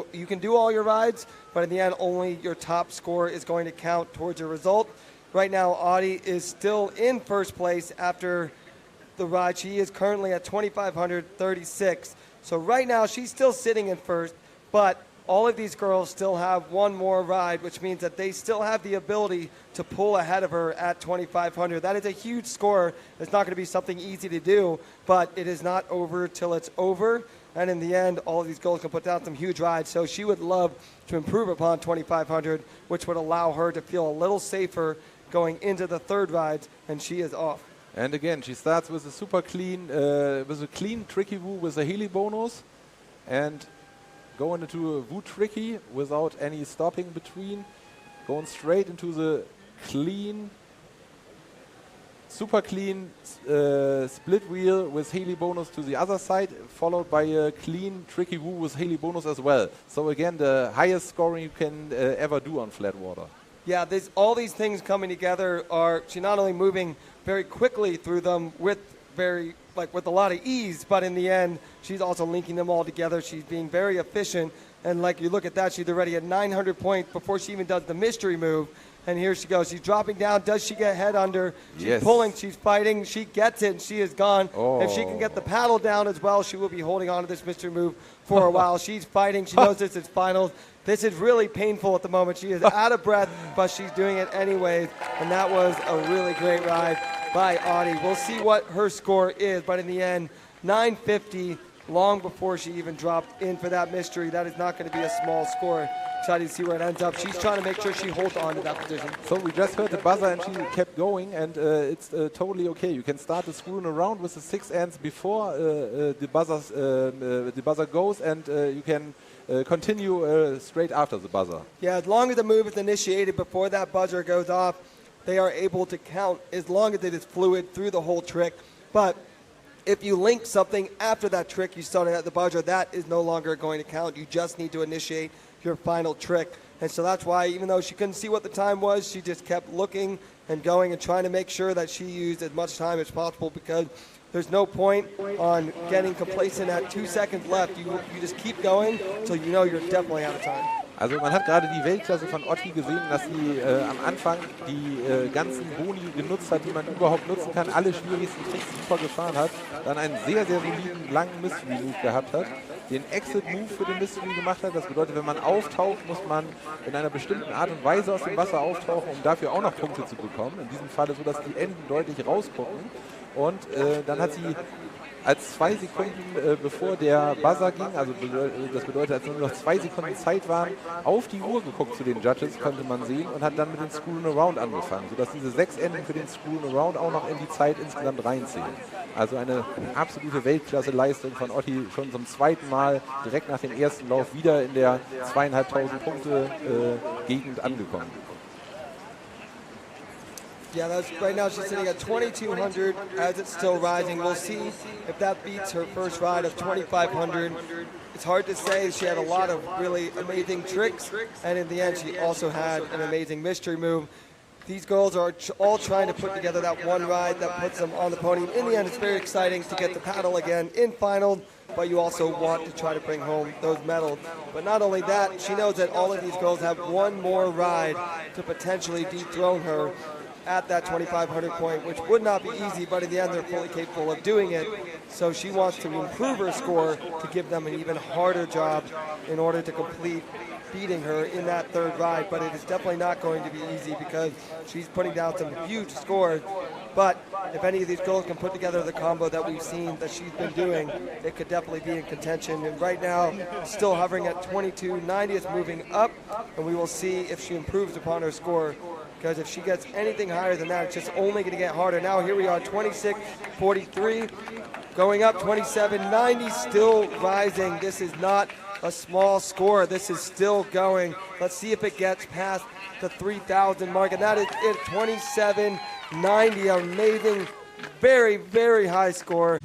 So you can do all your rides, but in the end, only your top score is going to count towards your result. Right now, Ottilie is still in first place after the ride. She is currently at 2,536. So right now, she's still sitting in first, but all of these girls still have one more ride, which means that they still have the ability to pull ahead of her at 2,500. That is a huge score. It's not going to be something easy to do, but it is not over till it's over. And in the end, all of these girls can put down some huge rides. So she would love to improve upon 2,500, which would allow her to feel a little safer going into the third ride, and she is off. And again, she starts with a super clean, tricky woo with a heli bonus, and going into a woo tricky without any stopping between, going straight into the clean, super clean split wheel with heli bonus to the other side, followed by a clean tricky woo with heli bonus as well. So again, the highest scoring you can ever do on flat water. Yeah, all these things coming together are, she's not only moving very quickly through them with a lot of ease, but in the end, she's also linking them all together. She's being very efficient, and like you look at that, she's already at 900 points before she even does the mystery move. And here she goes. She's dropping down. Does she get head under? She's pulling. She's fighting. She gets it, and she is gone. Oh. If she can get the paddle down as well, she will be holding on to this mystery move for a while. She's fighting. She knows this is finals. This is really painful at the moment. She is out of breath, but she's doing it anyways. And that was a really great ride by Ottilie. We'll see what her score is, but in the end, 950, long before she even dropped in for that mystery. That is not going to be a small score. Excited to see where it ends up. She's trying to make sure she holds on to that position. So we just heard the buzzer and she kept going, and it's totally okay. You can start the screwing around with the 6 ends before the buzzer goes, and you can continue straight after the buzzer. Yeah, as long as the move is initiated before that buzzer goes off, they are able to count as long as it is fluid through the whole trick. But if you link something after that trick you started at the buzzer, that is no longer going to count. You just need to initiate your final trick. And so that's why, even though she couldn't see what the time was, she just kept looking and going and trying to make sure that she used as much time as possible, because there's no point on getting complacent at 2 seconds left. You just keep going until you know you're definitely out of time. Also man hat gerade die Weltklasse von Ottilie gesehen, dass sie am Anfang die ganzen Boni genutzt hat, die man überhaupt nutzen kann, alle schwierigsten Tricks super gefahren hat, dann einen sehr, sehr soliden, langen Mystery-Move gehabt hat, den Exit-Move für den Mystery gemacht hat. Das bedeutet, wenn man auftaucht, muss man in einer bestimmten Art und Weise aus dem Wasser auftauchen, um dafür auch noch Punkte zu bekommen. In diesem Falle so, dass die Enden deutlich rausgucken. Und dann hat sie als 2 Sekunden bevor der Buzzer ging, also das bedeutet, als nur noch 2 Sekunden Zeit waren, auf die Uhr geguckt zu den Judges, konnte man sehen, und hat dann mit dem Screwing Around angefangen, sodass diese 6 Enden für den Screwing Around auch noch in die Zeit insgesamt reinziehen. Also eine absolute Weltklasse-Leistung von Ottilie, schon zum 2. Mal direkt nach dem ersten Lauf wieder in der 2.500 Punkte Gegend angekommen. Yeah, right now she's sitting at 2,200 as it's still rising. We'll see if that beats her first ride of 2,500. It's hard to say. She had a lot of really amazing tricks, and in the end she also had an amazing mystery move. These girls are all trying to put together that one ride that puts them on the podium. In the end, it's very exciting to get the paddle again in final, but you also want to try to bring home those medals. But not only that, she knows that all of these girls have one more ride to potentially dethrone her at that 2,500 point, which would not be easy, but in the end they're fully capable of doing it. So she wants to improve her score to give them an even harder job in order to complete beating her in that third ride. But it is definitely not going to be easy, because she's putting down some huge scores. But if any of these girls can put together the combo that we've seen that she's been doing, it could definitely be in contention. And right now, still hovering at 2290, is moving up, and we will see if she improves upon her score. Because if she gets anything higher than that, it's just only going to get harder. Now here we are, 2643, going up 2790, still rising. This is not a small score. This is still going. Let's see if it gets past the 3,000 mark, and that is it, 2790, amazing, very, very high score.